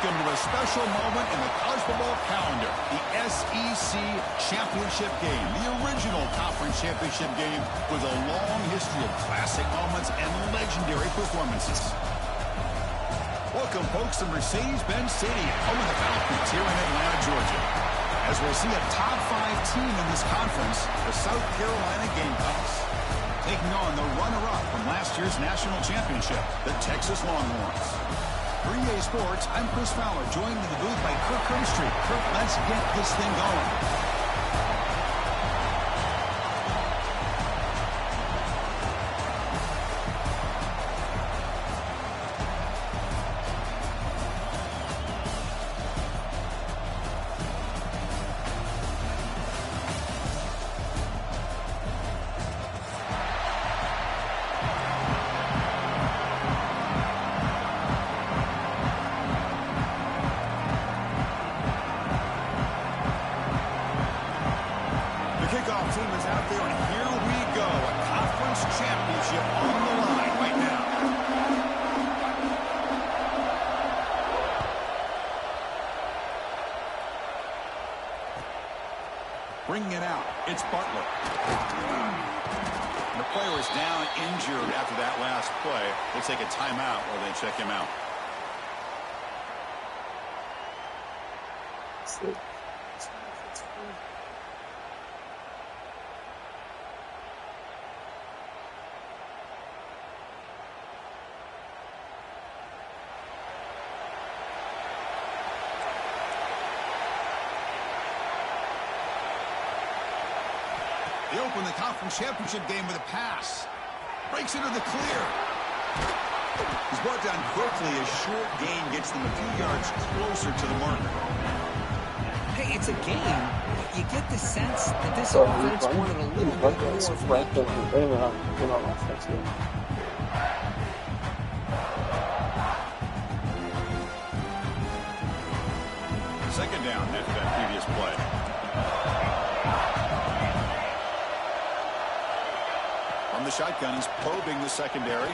Welcome to a special moment in the college football calendar, the SEC Championship game, the original conference championship game with a long history of classic moments and legendary performances. Welcome, folks, to Mercedes-Benz Stadium, home of the Falcons here in Atlanta, Georgia. As we'll see a top 5 team in this conference, the South Carolina Gamecocks, taking on the runner-up from last year's national championship, the Texas Longhorns. For EA Sports, I'm Chris Fowler, joined in the booth by Kirk Hermstreet. Kirk, let's get this thing going. Kickoff team is out there, and here we go. A conference championship on the line right now. Bringing it out, it's Butler. The player is down injured after that last play. We'll take a timeout while they check him out. They open the conference championship game with a pass. Breaks into the clear. He's brought down quickly. A short gain gets them a few yards closer to the marker. Hey, it's a game, but you get the sense that this offense wanted a little bit more from it. Second down after that previous play. From the shotgun, he's probing the secondary.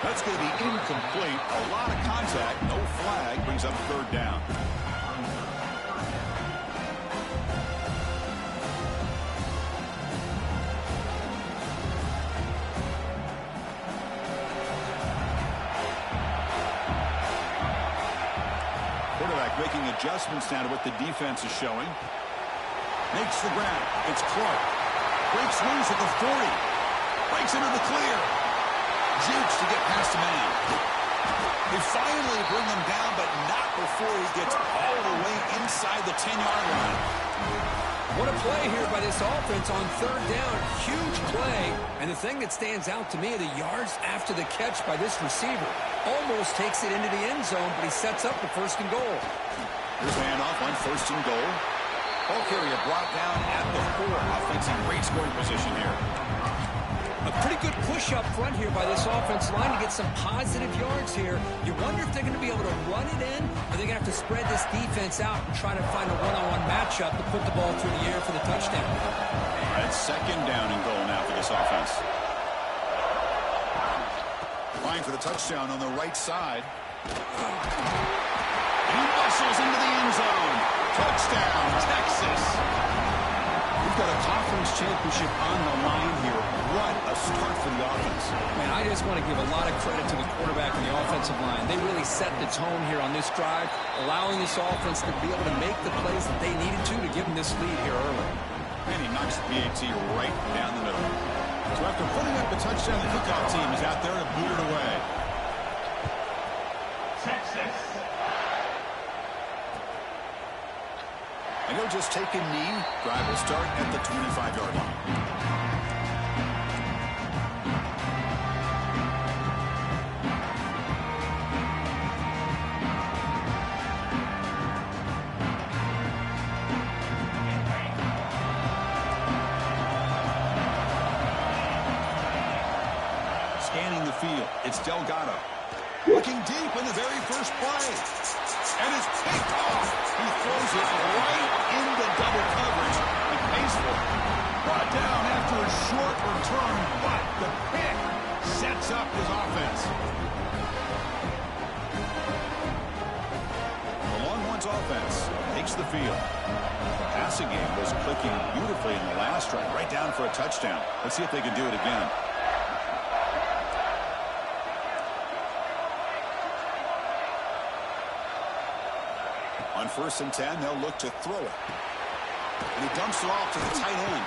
That's going to be incomplete. A lot of contact, no flag, brings up third down. Quarterback making adjustments now to what the defense is showing. Makes the grab. It's Clark. Breaks loose at the 40. Breaks into the clear. Jukes to get past the man. They finally bring him down, but not before he gets all the way inside the 10-yard line. What a play here by this offense on third down. Huge play. And the thing that stands out to me are the yards after the catch by this receiver. Almost takes it into the end zone, but he sets up the first and goal. Here's handoff on first and goal. Ball carrier brought down at the 4. Offensive great scoring position here. A pretty good push up front here by this offensive line to get some positive yards here. You wonder if they're going to be able to run it in, or they're going to have to spread this defense out and try to find a one-on-one matchup to put the ball through the air for the touchdown. That's second down and goal now for this offense. Line for the touchdown on the right side. He muscles into the end zone. Touchdown, Texas. We've got a conference championship on the line here. What a start for the offense. Man, I just want to give a lot of credit to the quarterback and the offensive line. They really set the tone here on this drive, allowing this offense to be able to make the plays that they needed to give them this lead here early. And he knocks the PAT right down the middle. So after putting up a touchdown, the kickoff team is out there to boot it away. Texas. And he'll just take a knee. Drive will start at the 25-yard line. Scanning the field, it's Delgado. Looking deep in the very first play. And it's picked off. He throws it right into double coverage. He pays for it. Brought down after a short return, but the pick sets up his offense. the field. The passing game was clicking beautifully in the last drive, right down for a touchdown. Let's see if they can do it again. On 1st and 10, they'll look to throw it. And he dumps it off to the tight end.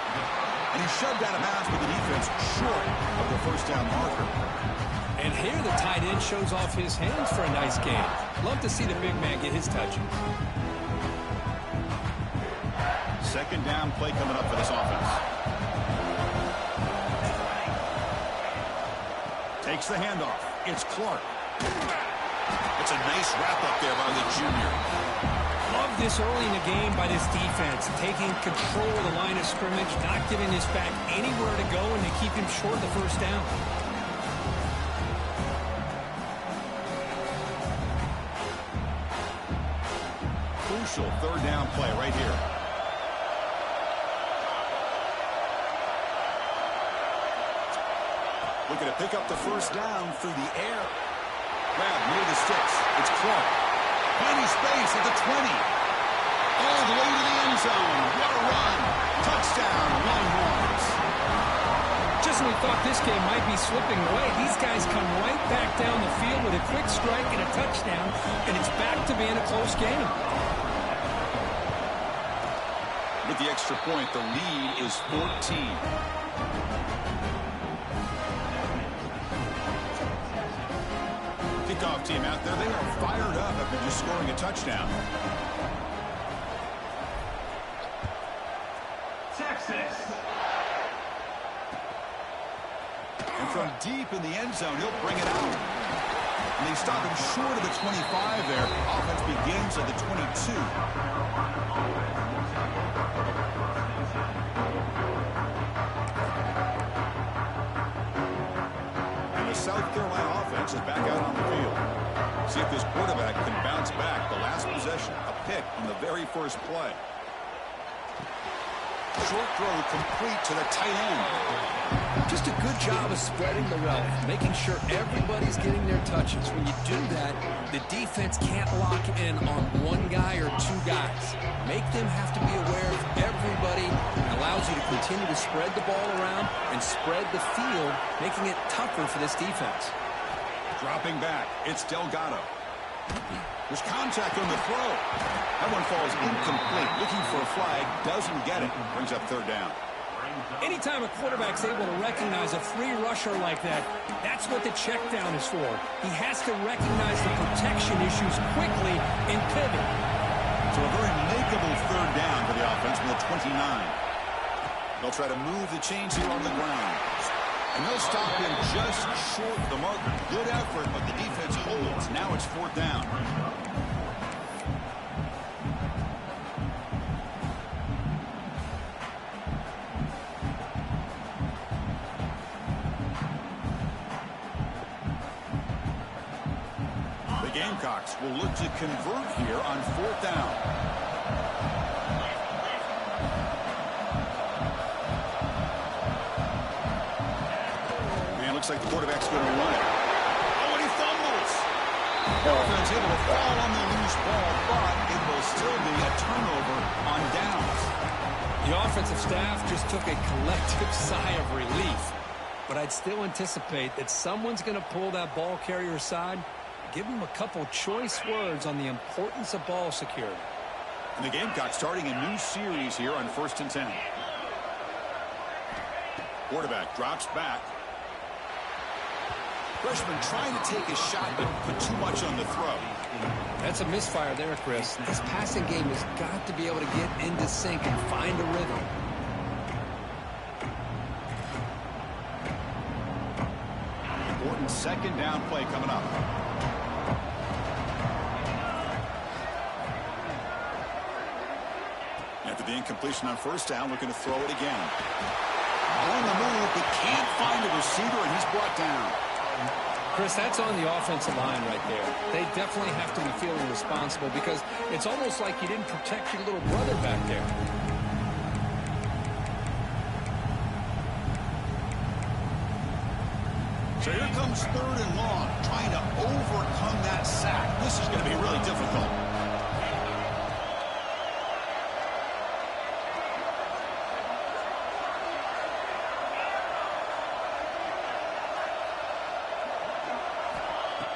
And he's shoved out of bounds with the defense short of the first down marker. And here the tight end shows off his hands for a nice game. Love to see the big man get his touches. Second down play coming up for this offense. Takes the handoff. It's Clark. It's a nice wrap-up there by the junior. Love this early in the game by this defense, taking control of the line of scrimmage, not giving this back anywhere to go, and they keep him short of the first down. Crucial third down play right here. Looking to pick up the first down through the air. Grab near the sticks. It's Clark. Plenty space at the 20. All the way to the end zone. What a run. Touchdown, Longhorns. Just when we thought this game might be slipping away, these guys come right back down the field with a quick strike and a touchdown, and it's back to being a close game. With the extra point, the lead is 14. Kickoff team out there. They are fired up after just scoring a touchdown. Texas. And from deep in the end zone, he'll bring it out. And they stop him short of the 25 there. Offense begins at the 22. And the South Carolina offense is back out on the field. See if this quarterback can bounce back. The last possession, a pick on the very first play. Short throw complete to the tight end. Just a good job of spreading the wealth, making sure everybody's getting their touches. When you do that, the defense can't lock in on one guy or two guys. Make them have to be aware of everybody. It allows you to continue to spread the ball around and spread the field, making it tougher for this defense. Dropping back, it's Delgado. There's contact on the throw. That one falls incomplete. Looking for a flag, doesn't get it. Brings up third down. Anytime a quarterback's able to recognize a free rusher like that, that's what the check down is for. He has to recognize the protection issues quickly and pivot. So a very makeable third down for the offense with a 29. They'll try to move the chains here on the ground. And they'll stop him just short of the marker. Good effort, but the defense holds. Now it's fourth down. The Gamecocks will look to convert here on fourth down. Looks like the quarterback's going to run it. Oh, and he fumbles. The offense able to fall on the loose ball, but it will still be a turnover on downs. The offensive staff just took a collective sigh of relief. But I'd still anticipate that someone's going to pull that ball carrier aside, give him a couple choice words on the importance of ball security. And the Gamecocks starting a new series here on 1st and 10. Quarterback drops back. Freshman trying to take a shot, but put too much on the throw. That's a misfire there, Chris. This passing game has got to be able to get into sync and find a rhythm. Important second down play coming up. After the incompletion on first down, looking to throw it again. On the move, but can't find a receiver, and he's brought down. Chris, that's on the offensive line right there. They definitely have to be feeling responsible because it's almost like you didn't protect your little brother back there. So here comes third and long, trying to overcome that sack. This is going to be really difficult.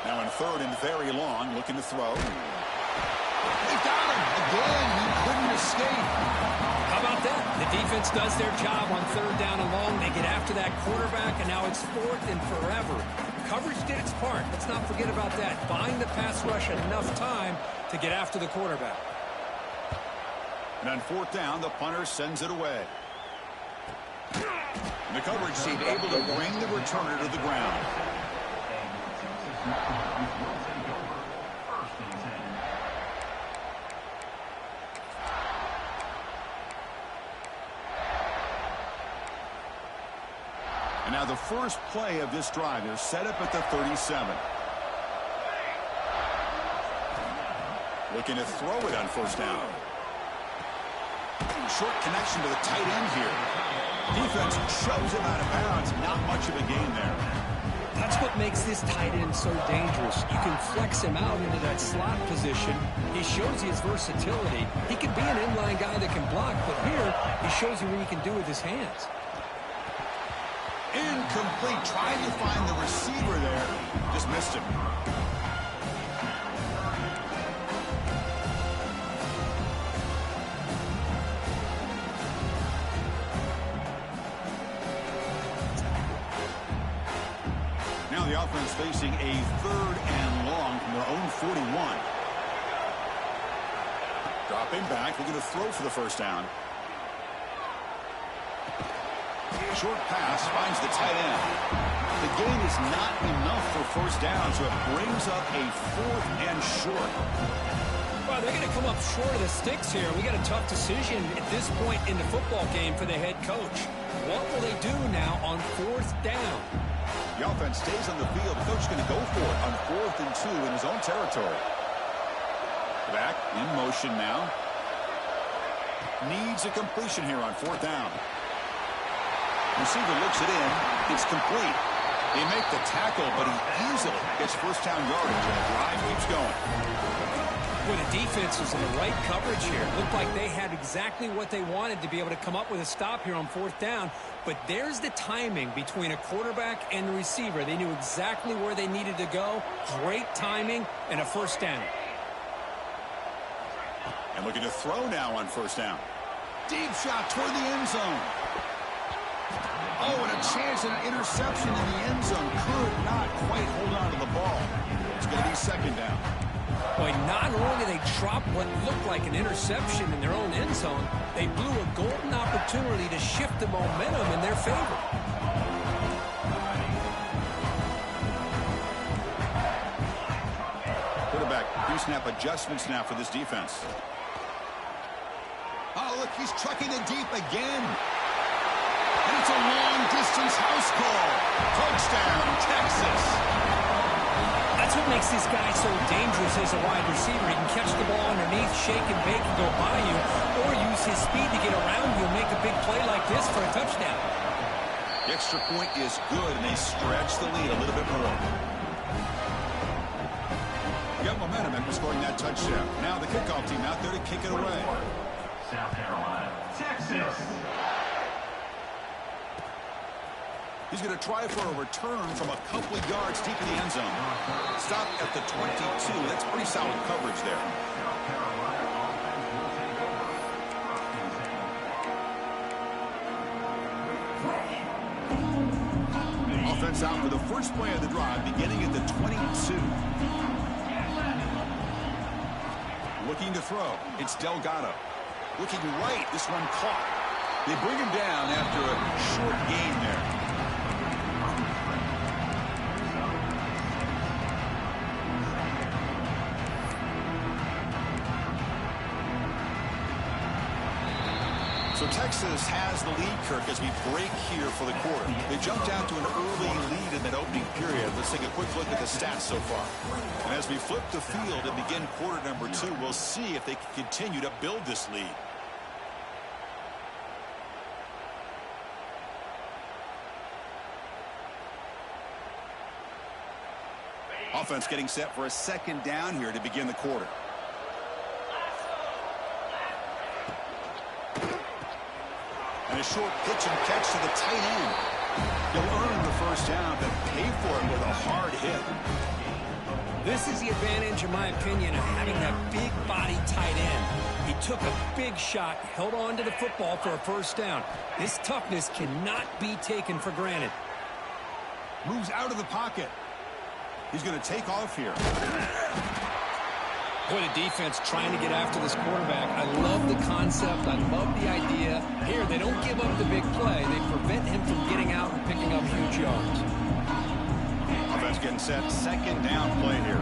Now in third and very long, looking to throw. They got him. Again, he couldn't escape. How about that? The defense does their job on third down and long. They get after that quarterback, and now it's fourth and forever. Coverage did its part. Let's not forget about that. Buying the pass rush enough time to get after the quarterback. And on fourth down, the punter sends it away. And the coverage team able to bring the returner to the ground. And now the first play of this drive, they're set up at the 37. Looking to throw it on first down. Short connection to the tight end here. Defense shoves him out of bounds. Not much of a gain there. That's what makes this tight end so dangerous. You can flex him out into that slot position. He shows you his versatility. He can be an inline guy that can block, but here he shows you what he can do with his hands. Incomplete. Trying to find the receiver there. Just missed him. Now the offense facing a third and long from their own 41. Dropping back, looking to throw for the first down. Short pass finds the tight end. The gain is not enough for first down, so it brings up a fourth and short. Well, they're going to come up short of the sticks here. We got a tough decision at this point in the football game for the head coach. What will they do now on fourth down? The offense stays on the field. The coach is going to go for it on 4th and 2 in his own territory. Back in motion now. Needs a completion here on 4th down. Receiver looks it in. It's complete. They make the tackle, but he easily gets first down yardage, and the drive keeps going. Well, the defense was in the right coverage here. Looked like they had exactly what they wanted to be able to come up with a stop here on 4th down. But there's the timing between a quarterback and the receiver. They knew exactly where they needed to go. Great timing and a first down. And looking to throw now on first down. Deep shot toward the end zone. Oh, and a chance at an interception in the end zone. Could not quite hold on to the ball. It's going to be second down. Boy, not only did they drop what looked like an interception in their own end zone, they blew a golden opportunity to shift the momentum in their favor. Quarterback pre-snap adjustments now for this defense. Oh, look, he's trucking it deep again. And it's a long-distance house call. Touchdown, Texas. That's what makes this guy so dangerous as a wide receiver. He can catch the ball underneath, shake and bake and go by you, or use his speed to get around you and make a big play like this for a touchdown. The extra point is good, and they stretch the lead a little bit more. You got momentum after scoring that touchdown. Now the kickoff team out there to kick it away. South Carolina, Texas. He's going to try for a return from a couple of yards deep in the end zone. Stop at the 22. That's pretty solid coverage there. Offense out for the first play of the drive, beginning at the 22. Looking to throw. It's Delgado. Looking right. This one caught. They bring him down after a short gain there. So Texas has the lead, Kirk, as we break here for the quarter. They jumped out to an early lead in that opening period. Let's take a quick look at the stats so far. And as we flip the field and begin quarter number 2, we'll see if they can continue to build this lead. Offense getting set for a second down here to begin the quarter. And a short pitch and catch to the tight end. He'll earn the first down, but pay for it with a hard hit. This is the advantage, in my opinion, of having that big body tight end. He took a big shot, held on to the football for a first down. This toughness cannot be taken for granted. Moves out of the pocket. He's going to take off here. Boy, the defense trying to get after this quarterback. I love the concept. I love the idea. Here, they don't give up the big play. They prevent him from getting out and picking up huge yards. Offense getting set. Second down play here.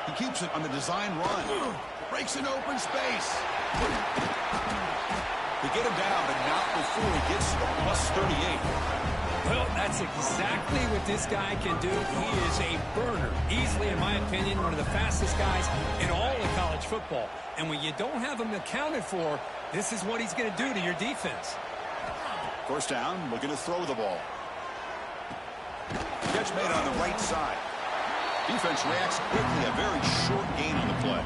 He keeps it on the design run. Breaks an open space. They get him down, but not before he gets to the +38. Well, that's exactly what this guy can do. He is a burner. Easily, in my opinion, one of the fastest guys in all of college football. And when you don't have him accounted for, this is what he's going to do to your defense. First down, looking to throw the ball. Catch made on the right side. Defense reacts quickly. A very short gain on the play.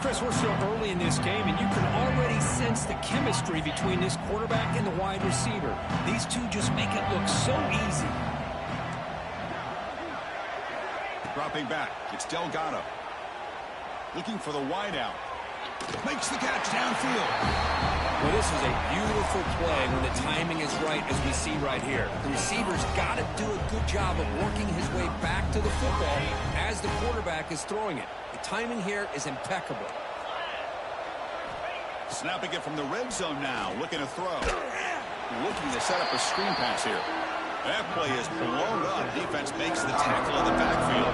Chris, we're still early in this game, and you can already sense the chemistry between this quarterback and the wide receiver. These two just make it look so easy. Dropping back, it's Delgado. Looking for the wideout. Makes the catch downfield. Well, this is a beautiful play when the timing is right, as we see right here. The receiver's got to do a good job of working his way back to the football as the quarterback is throwing it. The timing here is impeccable. Snapping it from the red zone now. Looking to throw. Looking to set up a screen pass here. That play is blown up. Defense makes the tackle in the backfield.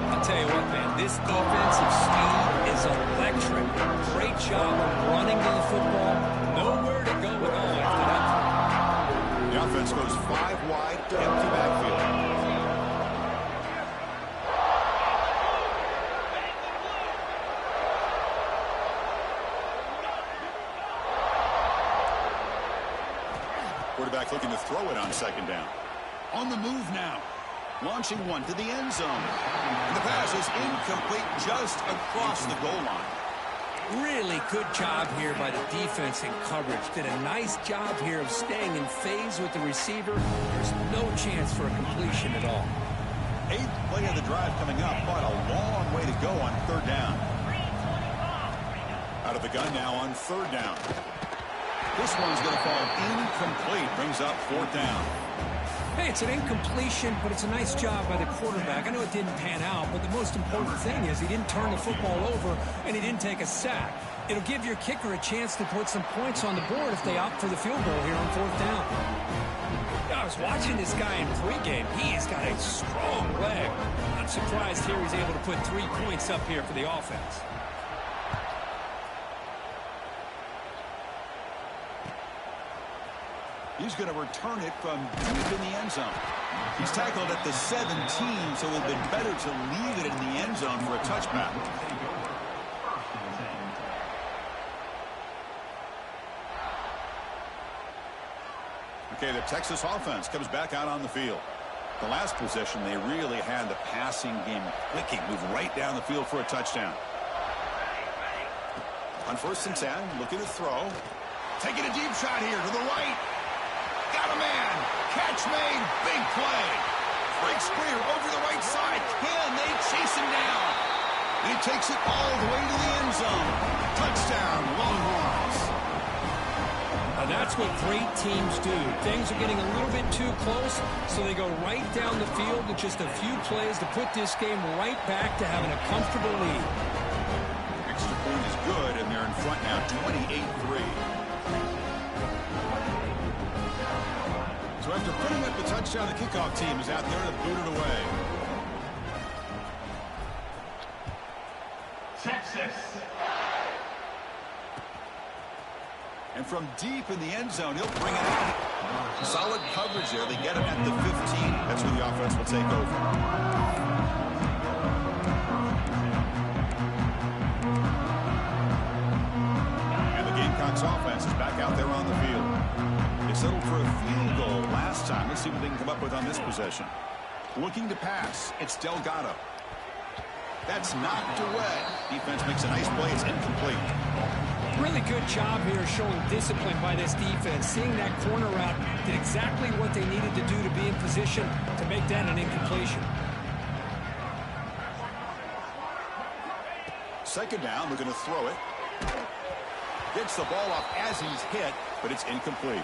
I'll tell you what, man, this defensive speed is electric. Great job of running to the football. Nowhere to go at all after that. The offense goes 5 wide, empty backfield. Quarterback looking to throw it on second down. On the move now. Launching one to the end zone. And the pass is incomplete just across the goal line. Really good job here by the defense in coverage. Did a nice job here of staying in phase with the receiver. There's no chance for a completion at all. 8th play of the drive coming up, but a long way to go on third down. Out of the gun now on third down. This one's going to fall incomplete. Brings up fourth down. Hey, it's an incompletion, but it's a nice job by the quarterback. I know it didn't pan out, but the most important thing is he didn't turn the football over and he didn't take a sack. It'll give your kicker a chance to put some points on the board if they opt for the field goal here on fourth down. I was watching this guy in pregame. He's got a strong leg. I'm surprised here he's able to put 3 points up here for the offense. He's going to return it from deep in the end zone. He's tackled at the 17, so it would have been better to leave it in the end zone for a touchback. Okay, the Texas offense comes back out on the field. The last possession, they really had the passing game clicking, move right down the field for a touchdown. On 1st and 10, looking to throw. Taking a deep shot here to the right. Got a man. Catch made. Big play. Breaks clear over the right side. Can they chase him down? And he takes it all the way to the end zone. Touchdown, Longhorns. Now that's what great teams do. Things are getting a little bit too close, so they go right down the field with just a few plays to put this game right back to having a comfortable lead. Extra point is good, and they're in front now, 28-3. So after putting up the touchdown, the kickoff team is out there to boot it away. Texas. And from deep in the end zone, he'll bring it out. Solid coverage there. They get him at the 15. That's where the offense will take over. And the Gamecocks offense is back out there on the field. They settled for a field goal last time. Let's see what they can come up with on this possession. Looking to pass. It's Delgado. That's knocked away. Defense makes a nice play. It's incomplete. Really good job here showing discipline by this defense. Seeing that corner route, did exactly what they needed to do to be in position to make that an incompletion. Second down, they're going to throw it. Gets the ball off as he's hit, but it's incomplete.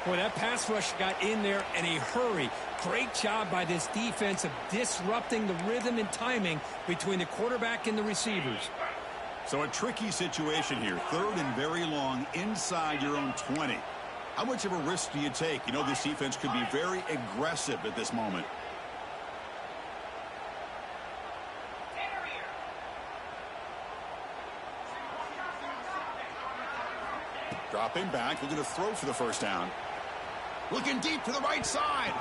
Boy, that pass rush got in there in a hurry. Great job by this defense of disrupting the rhythm and timing between the quarterback and the receivers. So a tricky situation here. Third and very long inside your own 20. How much of a risk do you take? You know, this defense could be very aggressive at this moment. Dropping back, looking to throw for the first down. Looking deep to the right side.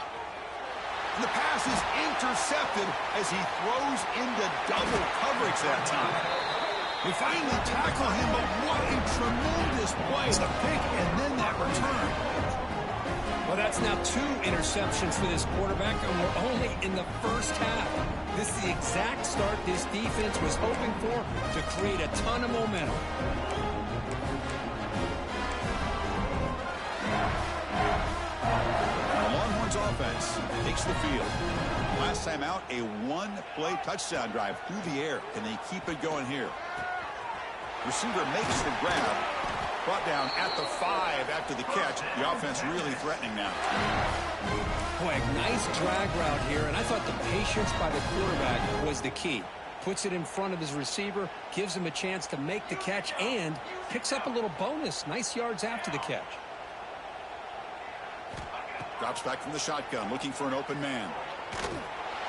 And the pass is intercepted as he throws into double coverage that time. They finally tackle him, but what a tremendous play. The pick and then that return. Well, that's now 2 interceptions for this quarterback, and we're only in the first half. This is the exact start this defense was hoping for to create a ton of momentum. Longhorns offense takes the field. Last time out, a one-play touchdown drive through the air. Can they keep it going here? Receiver makes the grab. Brought down at the 5 after the catch. The offense really threatening now. Boy, a nice drag route here, and I thought the patience by the quarterback was the key. Puts it in front of his receiver, gives him a chance to make the catch, and picks up a little bonus. Nice yards after the catch. Drops back from the shotgun, looking for an open man.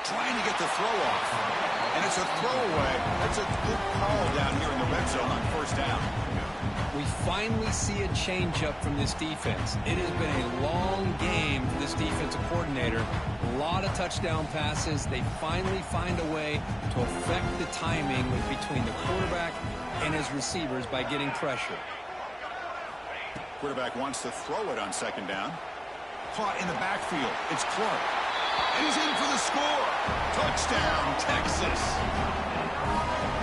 Trying to get the throw off. And it's a throwaway. That's a good call down here in the red zone on first down. We finally see a changeup from this defense. It has been a long game for this defensive coordinator. A lot of touchdown passes. They finally find a way to affect the timing between the quarterback and his receivers by getting pressure. Quarterback wants to throw it on second down. Caught in the backfield. It's Clark. And he's in for the score. Touchdown, Texas.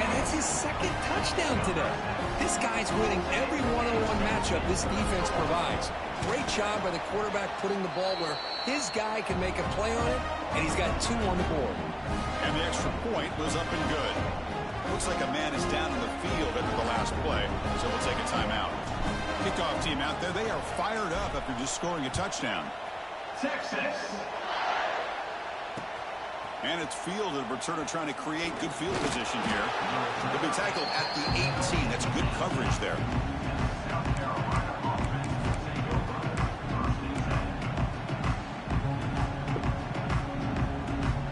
And that's his second touchdown today. This guy's winning every one-on-one matchup this defense provides. Great job by the quarterback putting the ball where his guy can make a play on it, and he's got 2 on the board. And the extra point was up and good. Looks like a man is down in the field after the last play, so we'll take a timeout. Kickoff team out there, they are fired up after just scoring a touchdown. Texas. And it's fielded. Returner trying to create good field position here. They've been tackled at the 18. That's good coverage there.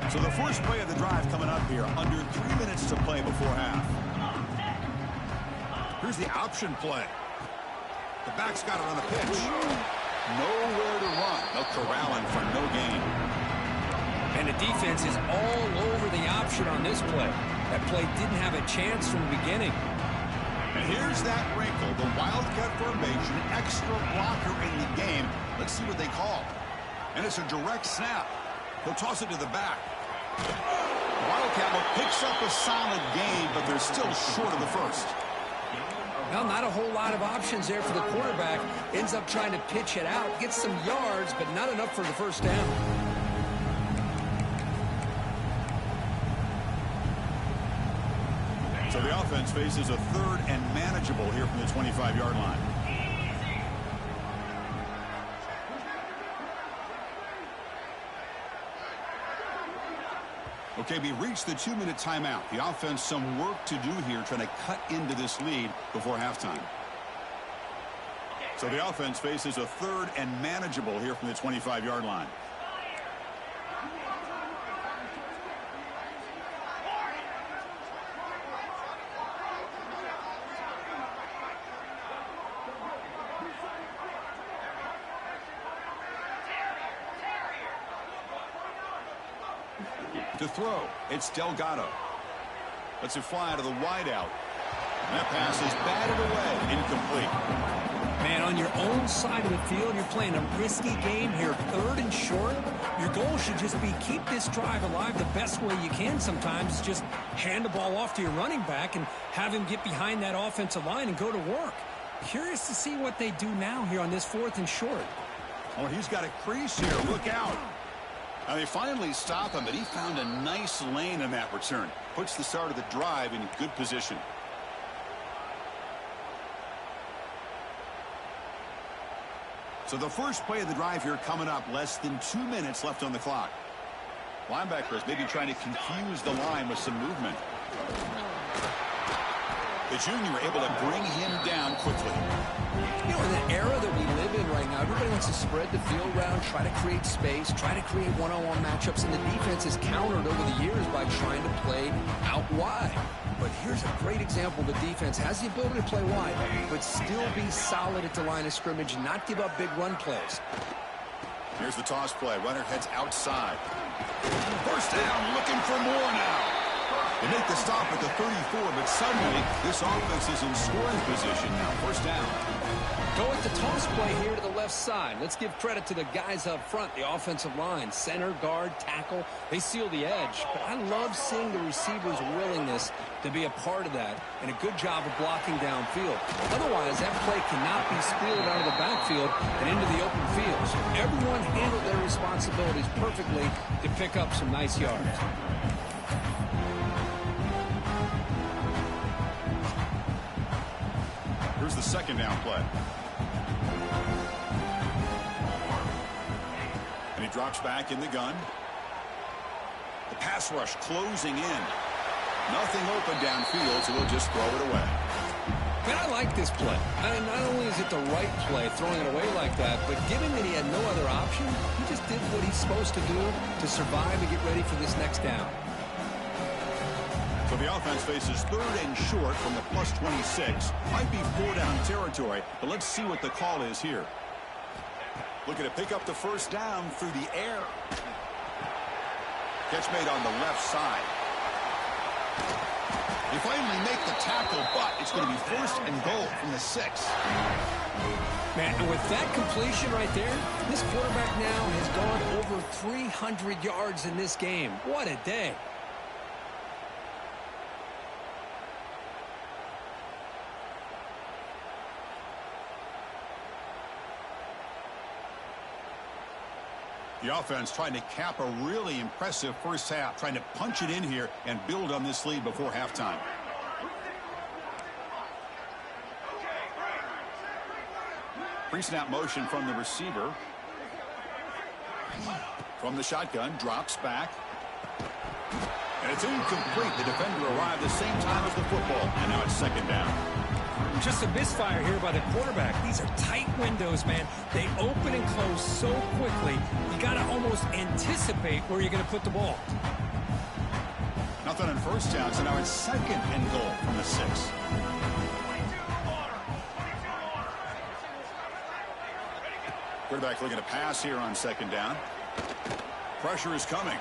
So the first play of the drive coming up here. Under 3 minutes to play before half. Here's the option play. The back's got it on the pitch. Nowhere to run. They'll corral him for no gain. And the defense is all over the option on this play. That play didn't have a chance from the beginning. And here's that wrinkle. The Wildcat formation, extra blocker in the game. Let's see what they call. And it's a direct snap. He'll toss it to the back. Wildcat picks up a solid gain, but they're still short of the first. Well, not a whole lot of options there for the quarterback. Ends up trying to pitch it out. Gets some yards, but not enough for the first down. So the offense faces a third and manageable here from the 25-yard line. Okay, we reached the 2-minute timeout. The offense some work to do here trying to cut into this lead before halftime. So the offense faces a third and manageable here from the 25-yard line. To throw, it's Delgado. Lets it fly out of the wideout. That pass is batted away, incomplete. Man, on your own side of the field, you're playing a risky game here, 3rd and short. Your goal should just be keep this drive alive the best way you can sometimes. Just hand the ball off to your running back and have him get behind that offensive line and go to work. Curious to see what they do now here on this 4th and short. Oh, he's got a crease here. Look out. Now they finally stop him, but he found a nice lane in that return. Puts the start of the drive in good position. So the first play of the drive here coming up, less than 2 minutes left on the clock. Linebackers maybe trying to confuse the line with some movement. The junior able to bring him down quickly. You know, in the era that we live in right now, everybody wants to spread the field around, try to create space, try to create one-on-one matchups, and the defense has countered over the years by trying to play out wide. But here's a great example. The defense has the ability to play wide, but still be solid at the line of scrimmage and not give up big run plays. Here's the toss play. Runner heads outside. First down, looking for more now. They make the stop at the 34, but suddenly this offense is in scoring position now. First down. Go with the toss play here to the left side. Let's give credit to the guys up front, the offensive line, center, guard, tackle. They seal the edge. But I love seeing the receivers' willingness to be a part of that and a good job of blocking downfield. Otherwise, that play cannot be spilled out of the backfield and into the open field. So everyone handled their responsibilities perfectly to pick up some nice yards. Here's the second down play. And he drops back in the gun. The pass rush closing in. Nothing open downfield, so they'll just throw it away. Man, I like this play. And not only is it the right play, throwing it away like that, but given that he had no other option, he just did what he's supposed to do to survive and get ready for this next down. So the offense faces 3rd and short from the plus 26. Might be 4-down territory, but let's see what the call is here. Looking to pick up the first down through the air. Catch made on the left side. They finally make the tackle, but it's going to be 1st and goal from the 6. Man, and with that completion right there, this quarterback now has gone over 300 yards in this game. What a day. The offense trying to cap a really impressive first half, trying to punch it in here and build on this lead before halftime. Pre-snap motion from the receiver. From the shotgun, drops back. And it's incomplete. The defender arrived the same time as the football, and now it's second down. Just a misfire here by the quarterback. These are tight windows, man. They open and close so quickly, you got to almost anticipate where you're going to put the ball. Nothing on first down, so now it's 2nd and goal from the 6. Quarterback looking to pass here on 2nd down. Pressure is coming.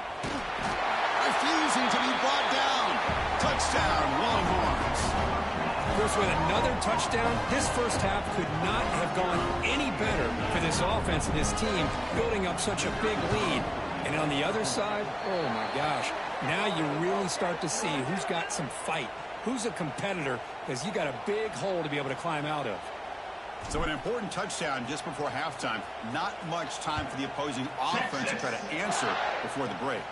Refusing to be brought down. Touchdown, Longhorns. Of course, with another touchdown, this first half could not have gone any better for this offense and this team, building up such a big lead. And on the other side, oh my gosh, now you really start to see who's got some fight, who's a competitor, because you got a big hole to be able to climb out of. So an important touchdown just before halftime. Not much time for the opposing offense to try to answer before the break.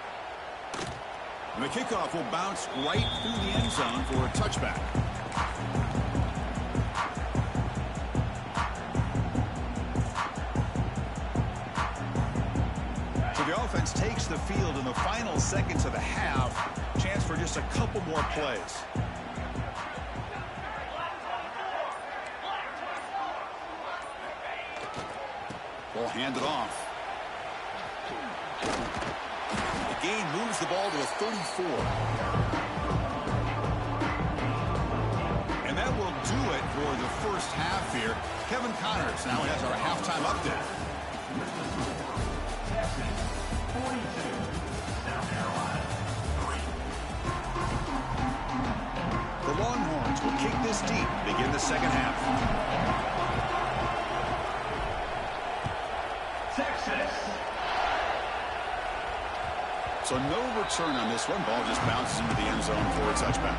And the kickoff will bounce right through the end zone for a touchback. So the offense takes the field in the final seconds of the half. Chance for just a couple more plays. Ball handed off. The gain moves the ball to the 34. And that will do it for the first half here. Kevin Connors now has our halftime update. 42, South Carolina, 3. The Longhorns will kick this deep, begin the second half. Texas. So no return on this one. Ball just bounces into the end zone for a touchback.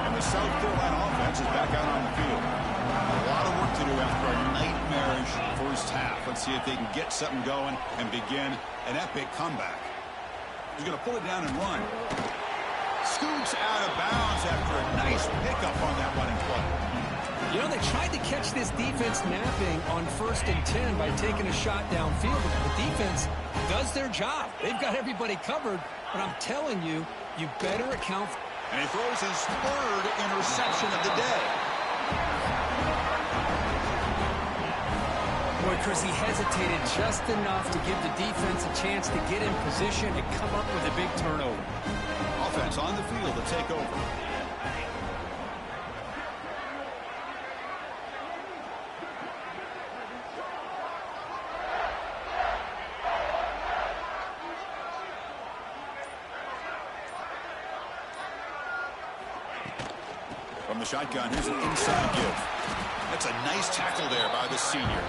And the South Carolina offense is back out on the field. A lot of work to do after a nightmarish first half. Let's see if they can get something going and begin an epic comeback. He's going to pull it down and run. Scoops out of bounds after a nice pickup on that running play. You know, they tried to catch this defense napping on 1st and 10 by taking a shot downfield. But the defense does their job. They've got everybody covered. But I'm telling you, you better account for... And he throws his 3rd interception of the day. Boy, Chris, he hesitated just enough to give the defense a chance to get in position and come up with a big turnover. Offense on the field to take over. From the shotgun, here's an inside give. That's a nice tackle there by the senior.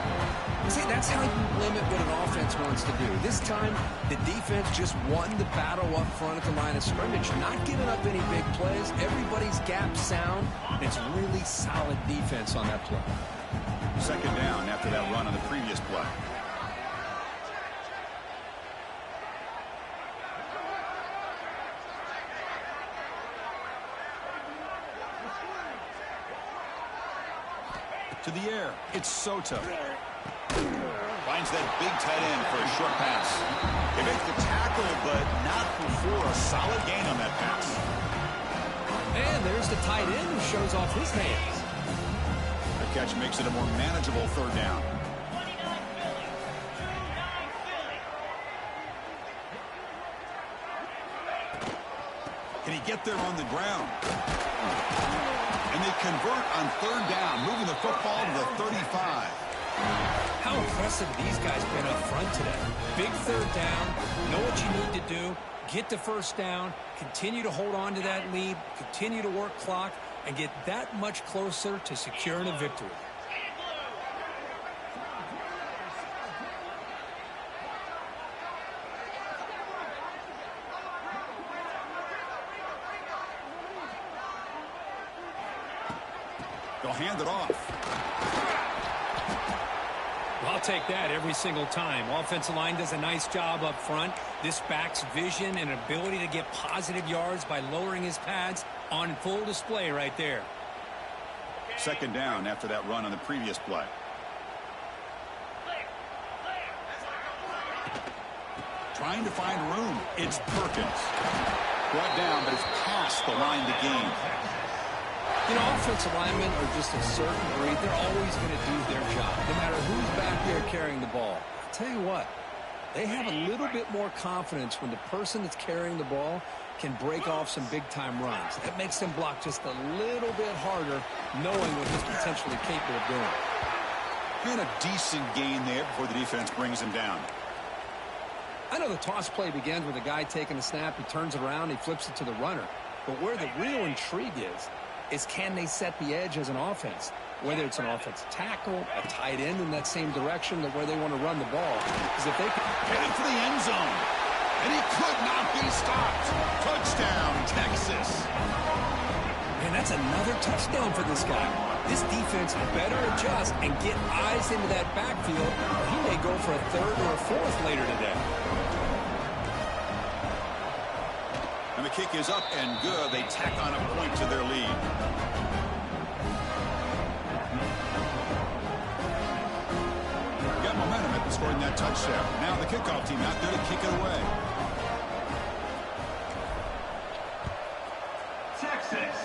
See, that's how you limit what an offense wants to do. This time, the defense just won the battle up front at the line of scrimmage, not giving up any big plays. Everybody's gap sound. It's really solid defense on that play. 2nd down after that run on the previous play. To the air, it's Soto. Finds that big tight end for a short pass. He makes the tackle, but not before a solid gain on that pass. And there's the tight end who shows off his hands. The catch makes it a more manageable 3rd down. Can he get there on the ground? And they convert on 3rd down, moving the football to the 35. How impressive these guys been up front today. Big 3rd down, know what you need to do, get the 1st down, continue to hold on to that lead, continue to work clock, and get that much closer to securing a victory. They'll hand it off. Well, I'll take that every single time. Offensive line does a nice job up front. This back's vision and ability to get positive yards by lowering his pads on full display right there. 2nd down after that run on the previous play. Trying to find room. It's Perkins. Brought down, but it's past the line to gain. You know, offensive linemen are just a certain breed. They're always going to do their job, no matter who's back there carrying the ball. I'll tell you what, they have a little bit more confidence when the person that's carrying the ball can break off some big-time runs. That makes them block just a little bit harder, knowing what he's potentially capable of doing. And a decent gain there before the defense brings him down. I know the toss play begins with a guy taking a snap. He turns it around, he flips it to the runner. But where the real intrigue is can they set the edge as an offense? Whether it's an offensive tackle, a tight end in that same direction, where they want to run the ball. Because if they can... Headed for the end zone. And he could not be stopped. Touchdown, Texas. Man, that's another touchdown for this guy. This defense better adjust and get eyes into that backfield. He may go for a 3rd or a 4th later today. And the kick is up and good. They tack on a point to their lead. Got momentum after scoring that touchdown. Now the kickoff team out there to kick it away. Texas.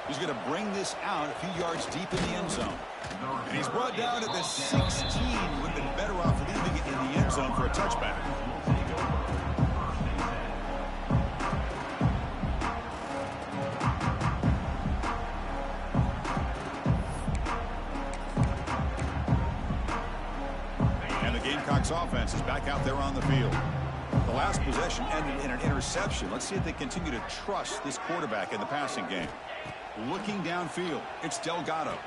He's going to bring this out a few yards deep in the end zone. And he's brought down at the 16. Would have been better off leaving it in the end zone for a touchback. And the Gamecocks offense is back out there on the field. The last possession ended in an interception. Let's see if they continue to trust this quarterback in the passing game. Looking downfield, it's Delgado.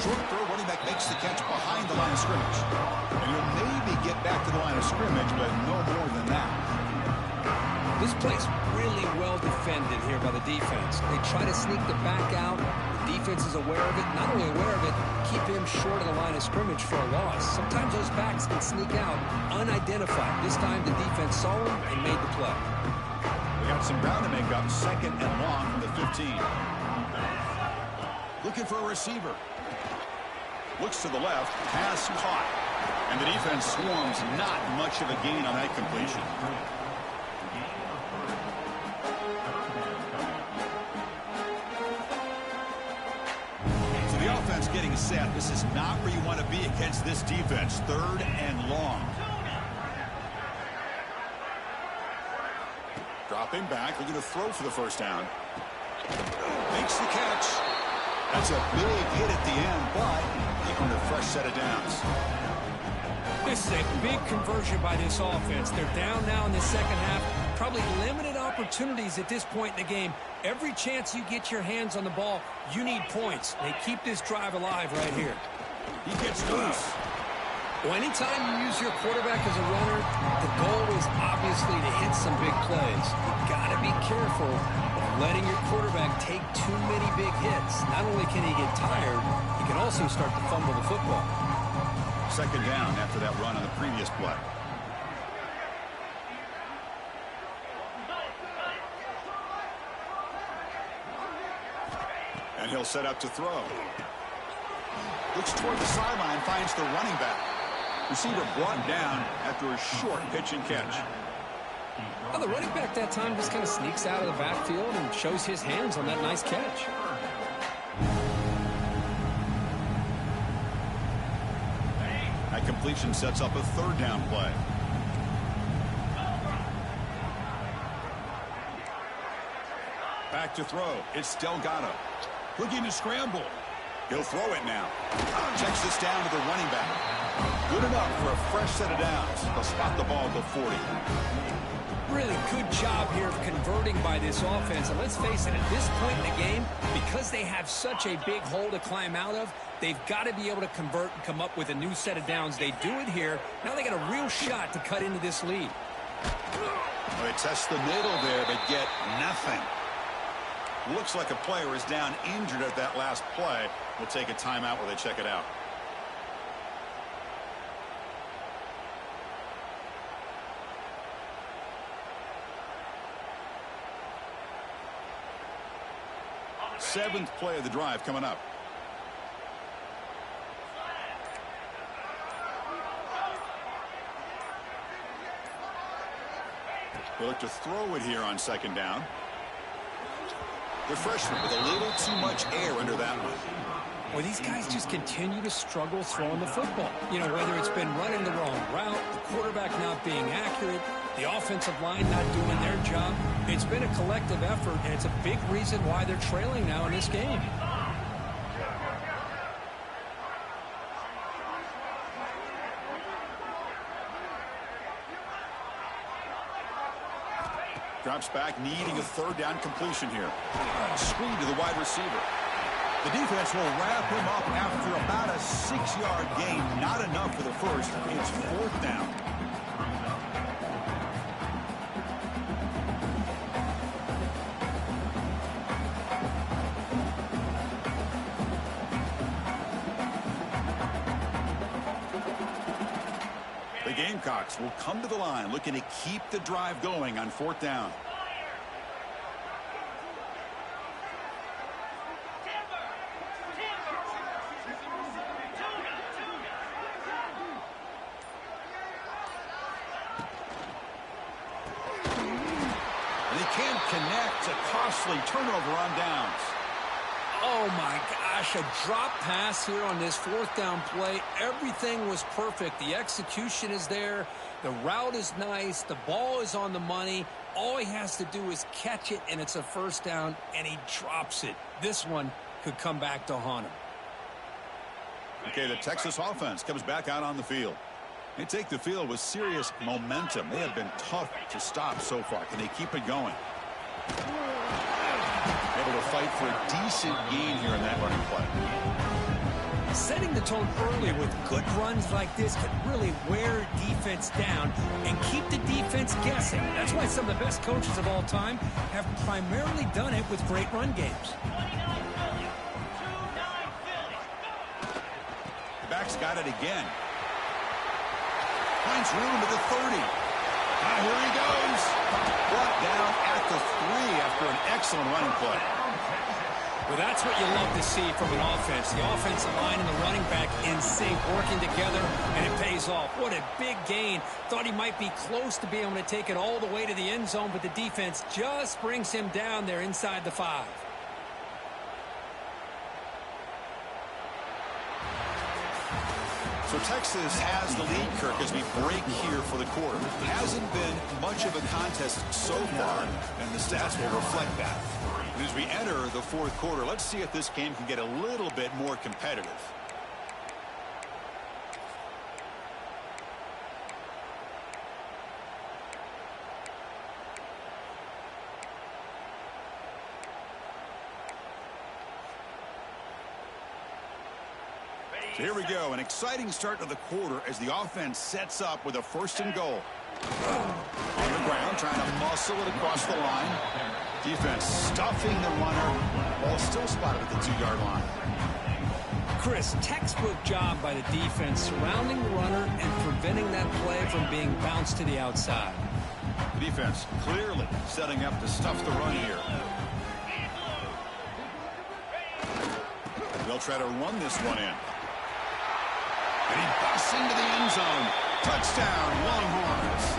Short throw, running back makes the catch behind the line of scrimmage. And he'll maybe get back to the line of scrimmage, but no more than that. This play's really well defended here by the defense. They try to sneak the back out. The defense is aware of it. Not only aware of it, keep him short of the line of scrimmage for a loss. Sometimes those backs can sneak out unidentified. This time the defense saw him and made the play. We got some ground to make up. 2nd and long from the 15. Looking for a receiver. Looks to the left. Pass caught. And the defense swarms. Not much of a gain on that completion. So the offense getting set. This is not where you want to be against this defense. 3rd and long. Dropping back. Looking to throw for the first down. Makes the catch. That's a big hit at the end, but they earn a fresh set of downs. This is a big conversion by this offense. They're down now in the second half. Probably limited opportunities at this point in the game. Every chance you get your hands on the ball, you need points. They keep this drive alive right here. He gets loose. Well, anytime you use your quarterback as a runner, the goal is obviously to hit some big plays. You got to be careful of letting your quarterback take too many big hits. Not only can he get tired, he can also start to fumble the football. 2nd down after that run on the previous play. And he'll set up to throw. Looks toward the sideline, finds the running back. Receiver brought down after a short pitch and catch. Well, the running back that time just kind of sneaks out of the backfield and shows his hands on that nice catch. That completion sets up a 3rd down play. Back to throw. It's Delgado. Looking to scramble. He'll throw it now. Checks this down to the running back. Good enough for a fresh set of downs. They'll spot the ball at the 40. Really good job here of converting by this offense. And let's face it, at this point in the game, because they have such a big hole to climb out of, they've got to be able to convert and come up with a new set of downs. They do it here. Now they got a real shot to cut into this lead. Well, they test the middle there, but get nothing. Looks like a player is down injured at that last play. We'll take a timeout where they check it out. Seventh play of the drive coming up. They look to throw it here on 2nd down. The freshman with a little too much air under that one. Well, these guys just continue to struggle throwing the football. You know, whether it's been running the wrong route, the quarterback not being accurate, the offensive line not doing their job. It's been a collective effort, and it's a big reason why they're trailing now in this game. Drops back, needing a 3rd down completion here. Screen to the wide receiver. The defense will wrap him up after about a 6-yard gain. Not enough for the first. It's 4th down. The Gamecocks will come to the line looking to keep the drive going on 4th down. And he can't connect. A costly turnover on downs. Oh, my gosh, a drop pass here on this 4th down play. Everything was perfect. The execution is there. The route is nice. The ball is on the money. All he has to do is catch it, and it's a 1st down, and he drops it. This one could come back to haunt him. Okay, the Texas offense comes back out on the field. They take the field with serious momentum. They have been tough to stop so far. Can they keep it going? Able to fight for a decent gain here in that running play. Setting the tone early with good runs like this can really wear defense down and keep the defense guessing. That's why some of the best coaches of all time have primarily done it with great run games. The back's got it again. Finds room at the 30. Here he goes. Brought down at the 3 after an excellent running play. Well, that's what you love to see from an offense. The offensive line and the running back in sync, working together, and it pays off. What a big gain. Thought he might be close to being able to take it all the way to the end zone, but the defense just brings him down there inside the 5. So Texas has the lead, Kirk, as we break here for the quarter. It hasn't been much of a contest so far, and the stats will reflect that. And as we enter the fourth quarter, let's see if this game can get a little bit more competitive. So here we go, an exciting start to the quarter as the offense sets up with a 1st and goal. On the ground, trying to muscle it across the line. Defense stuffing the runner. Ball still spotted at the 2-yard line. Chris, textbook job by the defense surrounding the runner and preventing that play from being bounced to the outside. The defense clearly setting up to stuff the run here. They'll try to run this one in. And he busts into the end zone. Touchdown, Longhorns.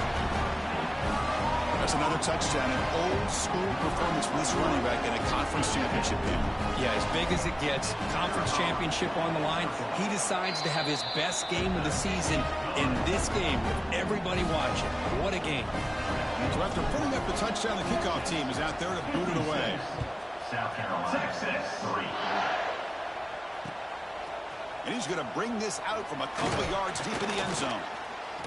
That's another touchdown, an old-school performance from this running back in a conference championship game. Yeah, as big as it gets, conference championship on the line, he decides to have his best game of the season in this game with everybody watching. What a game. So after putting up the touchdown, the kickoff team is out there to boot it away. South Carolina 6-3. And he's going to bring this out from a couple yards deep in the end zone.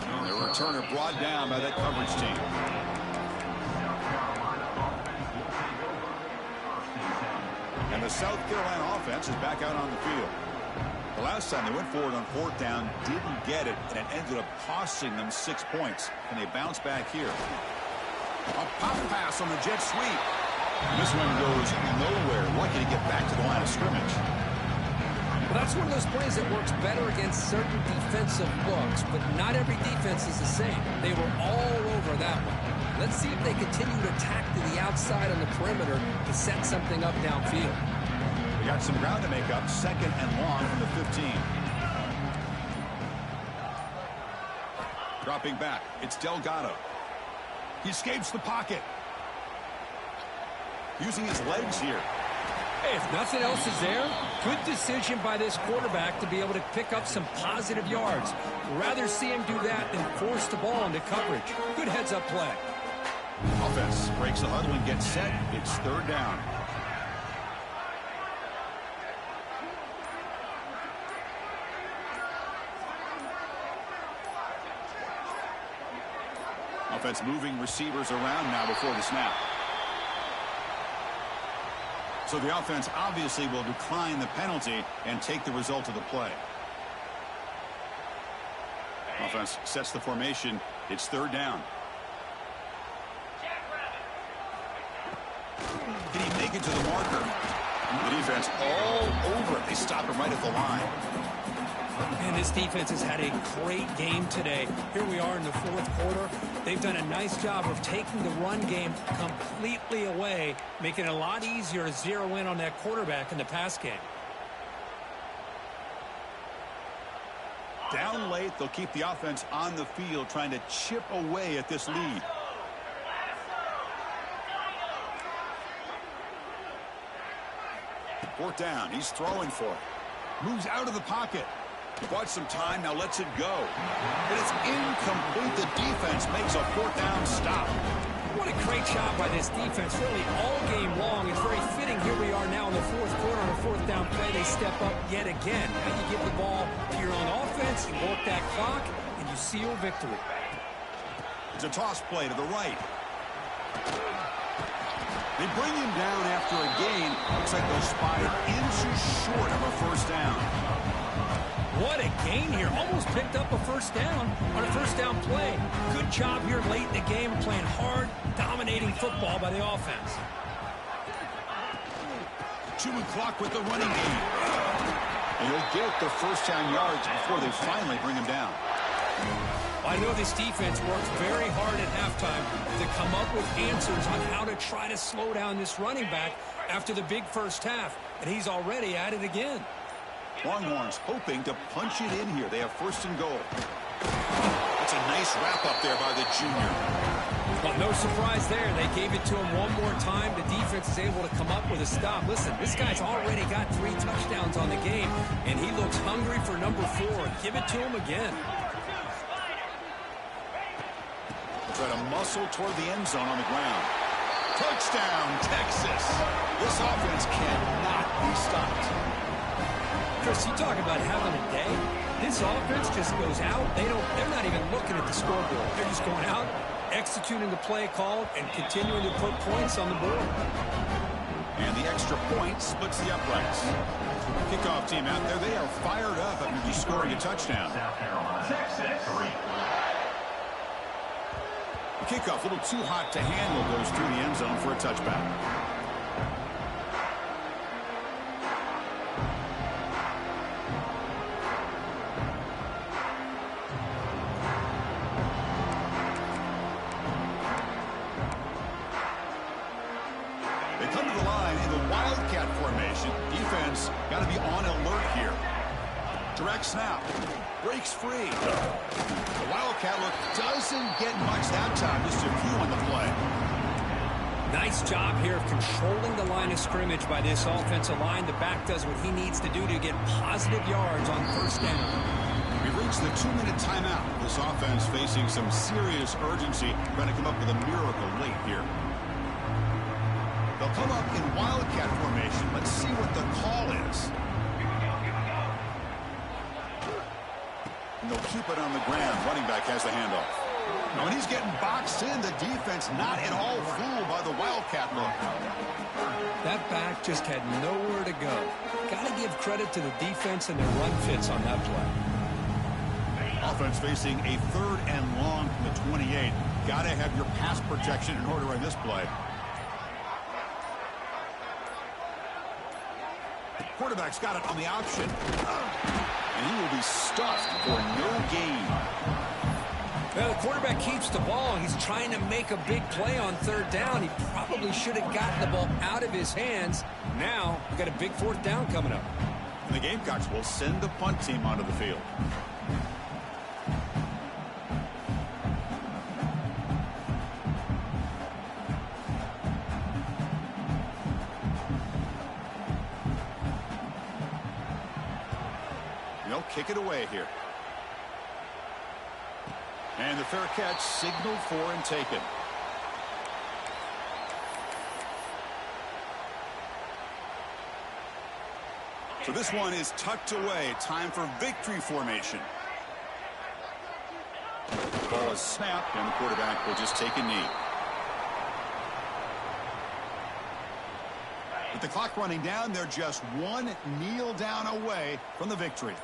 And the returner brought down by that coverage team. And the South Carolina offense is back out on the field. The last time they went forward on 4th down, didn't get it, and it ended up costing them 6 points. And they bounce back here. A pop pass on the jet sweep. And this one goes nowhere. Lucky to get back to the line of scrimmage. Well, that's one of those plays that works better against certain defensive looks, but not every defense is the same. They were all over that one. Let's see if they continue to attack to the outside on the perimeter to set something up downfield. We got some ground to make up. 2nd and long from the 15. Dropping back. It's Delgado. He escapes the pocket. Using his legs here. Hey, if nothing else is there, good decision by this quarterback to be able to pick up some positive yards. Rather see him do that than force the ball into coverage. Good heads-up play. Offense breaks the huddle and gets set. It's 3rd down. Offense moving receivers around now before the snap. So the offense obviously will decline the penalty and take the result of the play. Offense sets the formation. It's 3rd down. Can he make it to the marker? The defense all over it. They stop him right at the line. And this defense has had a great game today. Here we are in the 4th quarter. They've done a nice job of taking the run game completely away, making it a lot easier to zero in on that quarterback in the pass game. Down late, they'll keep the offense on the field, trying to chip away at this lead. Fourth down, he's throwing for it. Moves out of the pocket. Bought some time, now lets it go. And it's incomplete. The defense makes a 4th down stop. What a great job by this defense, really all game long. It's very fitting. Here we are now in the 4th quarter on a 4th down play. They step up yet again. Now you give the ball to your own offense, you work that clock, and you seal victory. It's a toss play to the right. They bring him down after a gain. Looks like they'll spy inches short of a first down. What a gain here. Almost picked up a first down on a first down play. Good job here late in the game, playing hard, dominating football by the offense. Chewing clock with the running game. And he'll get the first down yards before they finally bring him down. I know this defense works very hard at halftime to come up with answers on how to try to slow down this running back after the big first half, and he's already at it again. Longhorns hoping to punch it in here. They have first and goal. That's a nice wrap up there by the junior. Well, no surprise there. They gave it to him one more time. The defense is able to come up with a stop. Listen, this guy's already got 3 touchdowns on the game, and he looks hungry for number 4. Give it to him again. Try to muscle toward the end zone on the ground. Touchdown, Texas. This offense cannot be stopped. Chris, you talk about having a day. This offense just goes out. They're not even looking at the scoreboard. They're just going out, executing the play called, and continuing to put points on the board. And the extra point splits the uprights. Kickoff team out there. They are fired up after just scoring a touchdown. South Carolina 6-3. The kickoff, a little too hot to handle, goes through the end zone for a touchback. They come to the line in the Wildcat formation. Defense got to be on alert here. Direct snap. Breaks free. The Wildcat look doesn't get much that time. Just a few on the play. Nice job here of controlling the line of scrimmage by this offensive line. The back does what he needs to do to get positive yards on first down. We've reached the 2-minute timeout. This offense facing some serious urgency. Trying to come up with a miracle late here. They'll come up in Wildcat formation. Let's see what the call is. And they'll keep it on the ground. Running back has the handoff. Now, when he's getting boxed in, the defense not at all fooled by the Wildcat look. That back just had nowhere to go. Got to give credit to the defense and their run fits on that play. Offense facing a 3rd and long from the 28. Got to have your pass protection in order on this play. Quarterback's got it on the option. And he will be stuffed for no gain. Well, the quarterback keeps the ball. He's trying to make a big play on 3rd down. He probably should have gotten the ball out of his hands. Now, we've got a big 4th down coming up. And the Gamecocks will send the punt team onto the field. They'll kick it away here. And the fair catch signaled for and taken. So this one is tucked away. Time for victory formation. Ball is snapped, and the quarterback will just take a knee. With the clock running down, they're just one kneel down away from the victory.